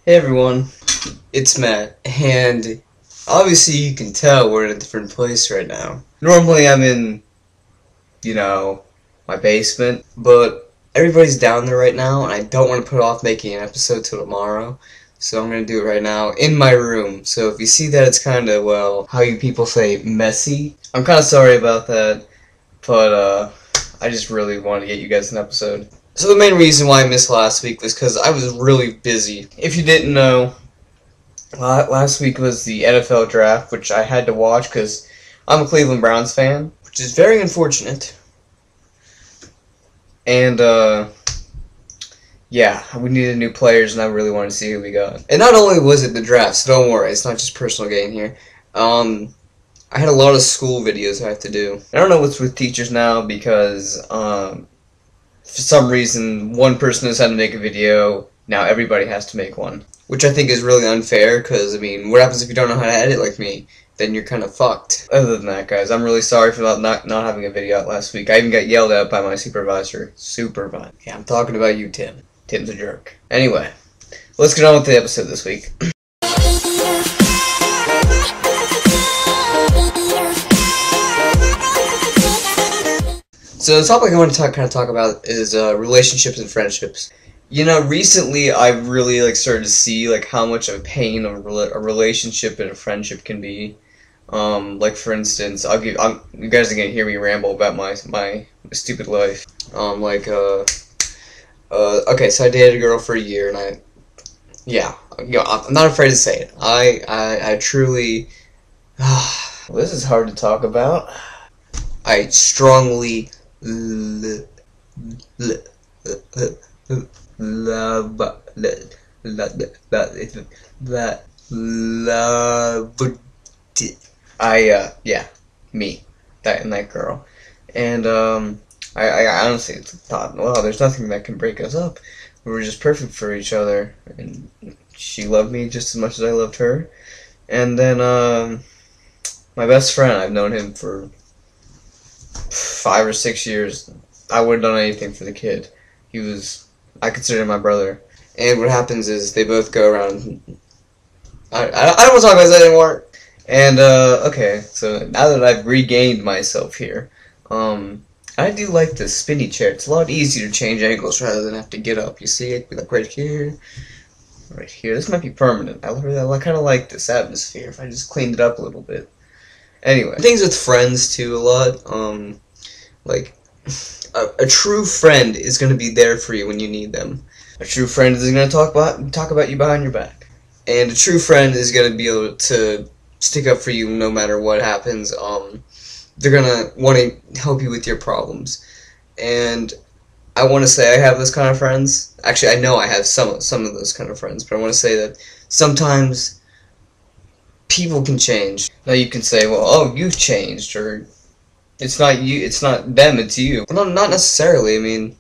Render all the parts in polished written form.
Hey everyone, it's Matt, and obviously you can tell we're in a different place right now. Normally I'm in, my basement, but everybody's down there right now, and I don't want to put off making an episode till tomorrow, so I'm going to do it right now in my room. So if you see that it's kind of, well, how you people say, messy, I'm kind of sorry about that, but I just really wanted to get you guys an episode. So the main reason why I missed last week was because I was really busy. If you didn't know, last week was the NFL draft, which I had to watch because I'm a Cleveland Browns fan, which is very unfortunate. And, yeah, we needed new players, and I really wanted to see who we got. And not only was it the draft, so don't worry, it's not just personal gain here. I had a lot of school videos I have to do. I don't know what's with teachers now because, for some reason, one person has had to make a video, now everybody has to make one. Which I think is really unfair, because, I mean, what happens if you don't know how to edit like me? Then you're kind of fucked. Other than that, guys, I'm really sorry for not having a video out last week. I even got yelled at by my supervisor. Yeah, I'm talking about you, Tim. Tim's a jerk. Anyway, let's get on with the episode this week. So the topic I want to talk about is relationships and friendships. You know, recently I've really started to see how much of a pain a relationship and a friendship can be. For instance, you guys are gonna hear me ramble about my stupid life. Okay, so I dated a girl for a year, and I'm not afraid to say it. I truly, this is hard to talk about. I strongly love me, that girl, and I honestly thought, well, there's nothing that can break us up. We were just perfect for each other, and she loved me just as much as I loved her. And then my best friend, I've known him for 5 or 6 years. I would have done anything for the kid. I consider him my brother. And what happens is they both go around. I don't want to talk about that anymore. And okay, so now that I've regained myself here, I do like the spinny chair. It's a lot easier to change angles rather than have to get up. You see it, like right here, right here. This might be permanent. I kind of like this atmosphere if I just cleaned it up a little bit. Anyway, things with friends too a lot. A true friend is going to be there for you when you need them. A true friend is going to talk about you behind your back. And a true friend is going to be able to stick up for you no matter what happens. They're going to want to help you with your problems. And I want to say I have those kind of friends. Actually, I know I have some of those kind of friends, but I want to say that sometimes people can change. Now you can say, well, oh, you've changed, or it's not you, it's not them, it's you. Well, not necessarily. I mean,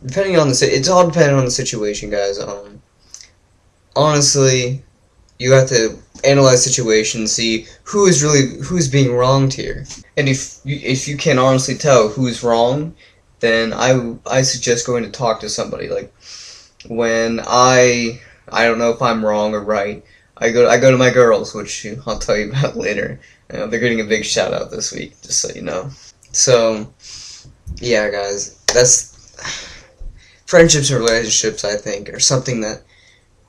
depending on it's all dependent on the situation, guys. Honestly, you have to analyze the situation, see who's being wronged here. And if you can honestly tell who's wrong, then I suggest going to talk to somebody. Like when I don't know if I'm wrong or right, I go to my girls, which I'll tell you about later. They're getting a big shout out this week, just so you know. So, yeah, guys, that's friendships and relationships. I think are something that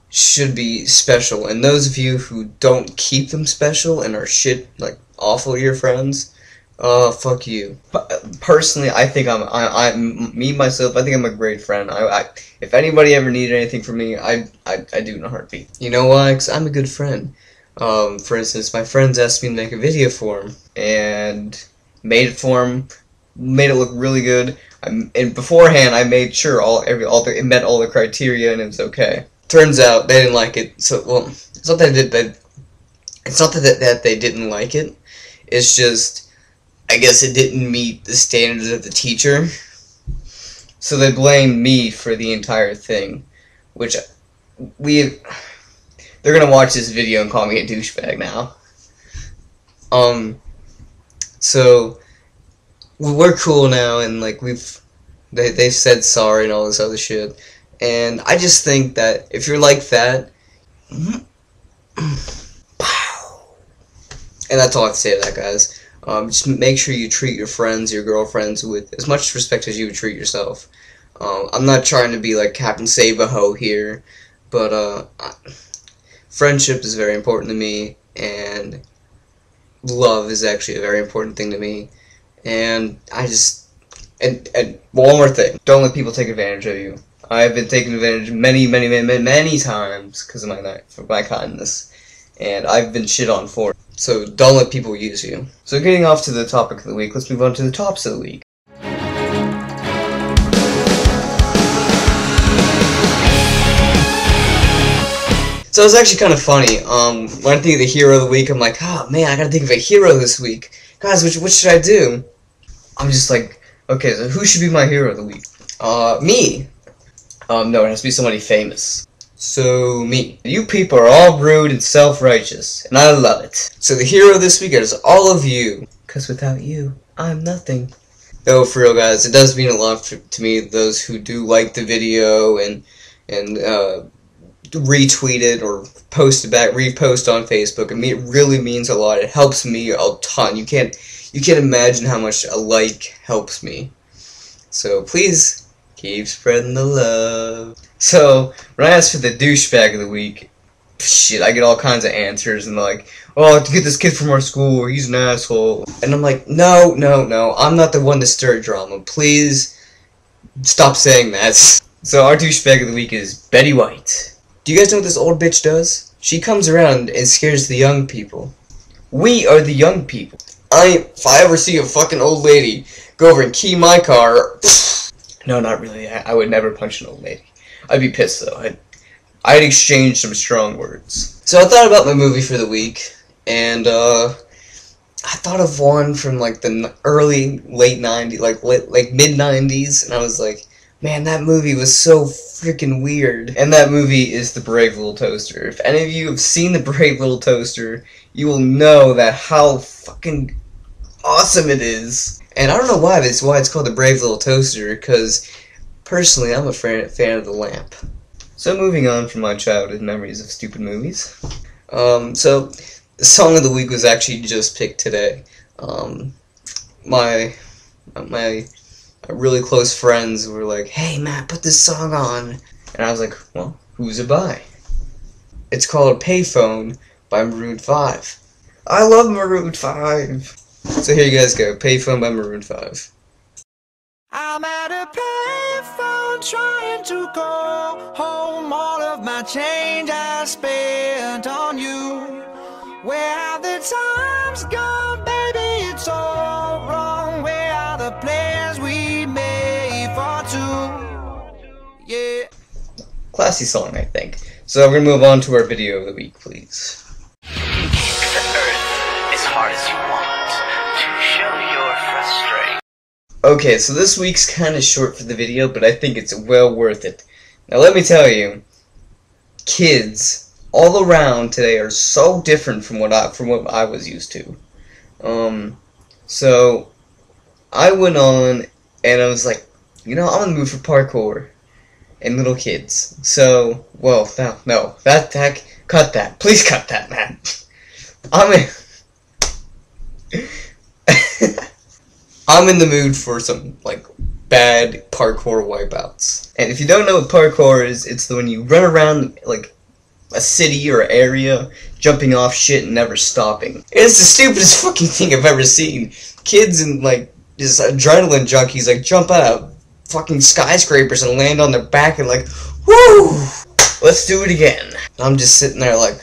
should be special. And those of you who don't keep them special and are awful your friends, fuck you. Personally, I think myself, I think I'm a great friend. If anybody ever needed anything from me, I do in a heartbeat. You know why? 'Cause I'm a good friend. For instance, my friends asked me to make a video for them, and made it for them, made it look really good. And beforehand, I made sure it met all the criteria and it was okay. Turns out they didn't like it. So, well, it's not that they didn't like it. It's just, I guess it didn't meet the standards of the teacher. So they blamed me for the entire thing, which they're gonna watch this video and call me a douchebag now. So we're cool now, and they've said sorry and all this other shit. And I just think that if you're like that, And that's all I have to say to that, guys. Just make sure you treat your friends, your girlfriends, with as much respect as you would treat yourself. I'm not trying to be like Captain Save-A-Ho here, but friendship is very important to me, and love is actually a very important thing to me. And I just, and one more thing, don't let people take advantage of you. I've been taken advantage of many times because of my kindness, and I've been shit on for it. So don't let people use you. So getting off to the topic of the week, let's move on to the tops of the week. So it's actually kind of funny. When I think of the hero of the week, I'm like, oh man, I gotta think of a hero this week. Guys, what should I do? I'm just like, okay, so who should be my hero of the week? Me. No, it has to be somebody famous. So, me. You people are all rude and self-righteous, and I love it. So the hero this week is all of you. Because without you, I'm nothing. No, for real, guys, it does mean a lot to me, those who do like the video and retweet it or post it back, repost on Facebook. I mean, it really means a lot. It helps me a ton. You can't imagine how much a like helps me. So please keep spreading the love. So when I ask for the douchebag of the week, shit, I get all kinds of answers and like, oh, to get this kid from our school, he's an asshole. And I'm like, no, I'm not the one to stir drama. Please stop saying that. So our douchebag of the week is Betty White. Do you guys know what this old bitch does? She comes around and scares the young people. We are the young people. If I ever see a fucking old lady go over and key my car, no, not really. I would never punch an old lady. I'd be pissed though. I'd exchange some strong words. So I thought about my movie for the week, and I thought of one from like the late 90s, like mid 90s, and I was like, man, that movie was so freaking weird. And that movie is The Brave Little Toaster. If any of you have seen The Brave Little Toaster, you will know that how fucking awesome it is. And I don't know why it's called The Brave Little Toaster, because personally I'm a fan of The Lamp. So moving on from my childhood memories of stupid movies. So the song of the week was actually just picked today. My really close friends were like, hey Matt, put this song on. And I was like, well, who's it by? It's called Payphone by Maroon 5. I love Maroon 5. So here you guys go, Payphone by Maroon 5. I'm at a payphone trying to call home all of my change I spent on you. Where have the times gone, baby? It's all wrong. Where are the plans we made for two? Yeah. Classy song, I think. So we're gonna move on to our video of the week, please. The earth as hard as you want to show your frustration. Okay, so this week's kind of short for the video, but I think it's well worth it. Now let me tell you, kids all around today are so different from what I was used to. So I went on and I was like, you know, I'm in the mood for parkour and little kids. So, well, no, cut that. Please cut that, man. I'm in the mood for some, like, bad parkour wipeouts. And if you don't know what parkour is, it's when you run around, like, a city or area, jumping off shit and never stopping. It's the stupidest fucking thing I've ever seen. Kids and, like, just adrenaline junkies, like, jump out of fucking skyscrapers and land on their back and, like, woo! Let's do it again. I'm just sitting there like,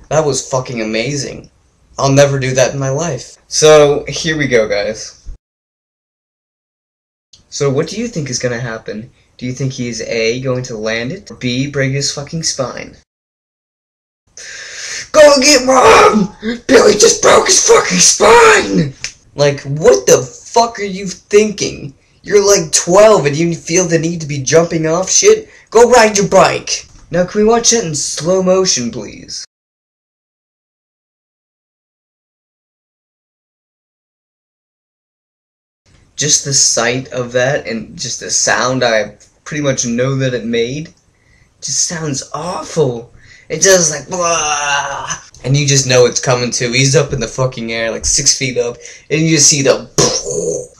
that was fucking amazing. I'll never do that in my life. So, here we go, guys. So what do you think is gonna happen? Do you think he's A, going to land it, or B, break his fucking spine? Go get Mom! Billy just broke his fucking spine! Like, what the fuck are you thinking? You're like 12 and you feel the need to be jumping off shit? Go ride your bike! Now can we watch that in slow motion, please? Just the sight of that and just the sound I pretty much know that it made just sounds awful. It just like blah, and you just know it's coming too. He's up in the fucking air, like 6 feet up, and you just see the.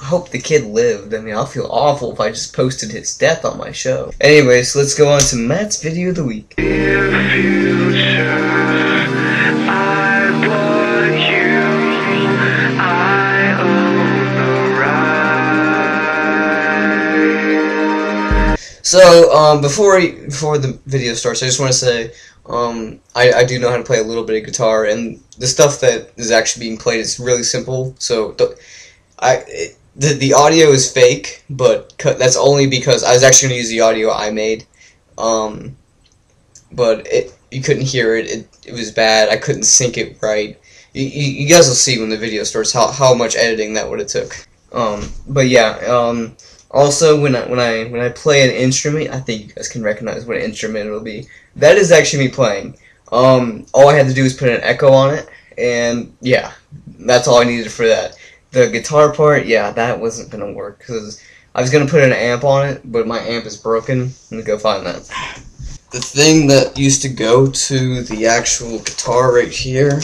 I hope the kid lived. I mean, I'll feel awful if I just posted his death on my show. Anyways, let's go on to Matt's video of the week. So, before the video starts, I just want to say, I do know how to play a little bit of guitar, and the stuff that is actually being played is really simple. So, the audio is fake, but that's only because I was actually going to use the audio I made, but you couldn't hear it. It was bad. I couldn't sync it right. You guys will see when the video starts how much editing that would have took. But yeah. Also, when I play an instrument, I think you guys can recognize what instrument it'll be. That is actually me playing. All I had to do was put an echo on it, and yeah, that's all I needed for that. The guitar part, yeah, that wasn't gonna work because I was gonna put an amp on it, but my amp is broken. I'm gonna go find that. The thing that used to go to the actual guitar right here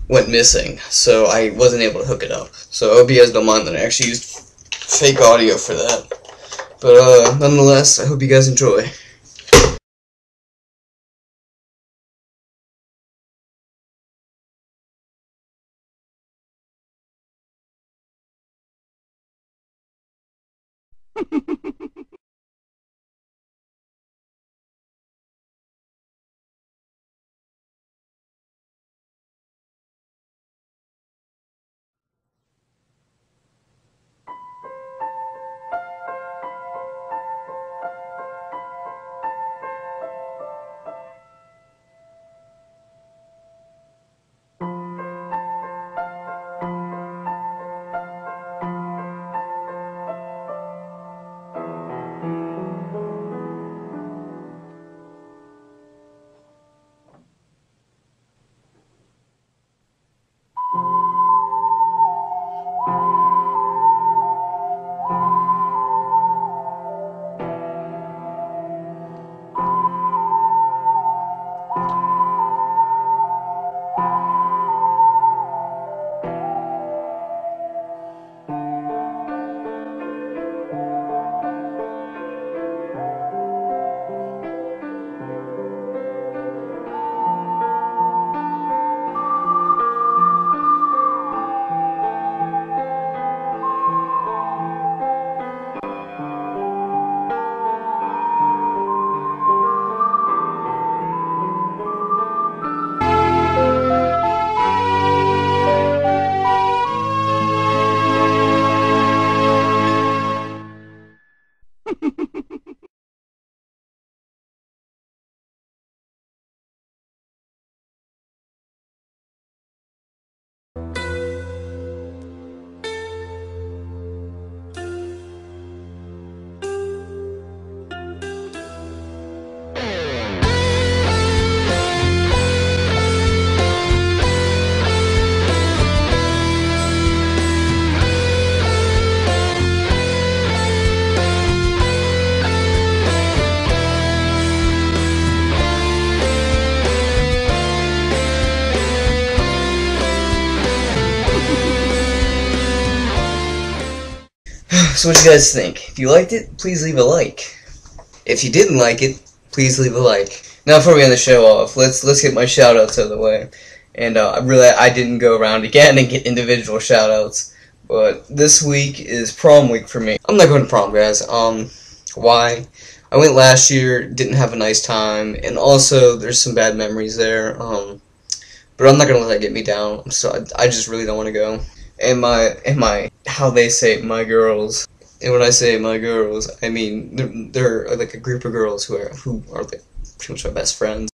went missing, so I wasn't able to hook it up. So I hope you guys don't mind that I actually used fake audio for that. But nonetheless, I hope you guys enjoy. So what do you guys think? If you liked it, please leave a like. If you didn't like it, please leave a like. Now before we end the show off, let's get my shoutouts out of the way. And I didn't go around again and get individual shoutouts. But this week is prom week for me. I'm not going to prom, guys. Why? I went last year, didn't have a nice time, and also there's some bad memories there. But I'm not gonna let that get me down. So I just really don't want to go. And my how they say my girls. And when I say my girls, I mean they're like a group of girls who are like pretty much my best friends.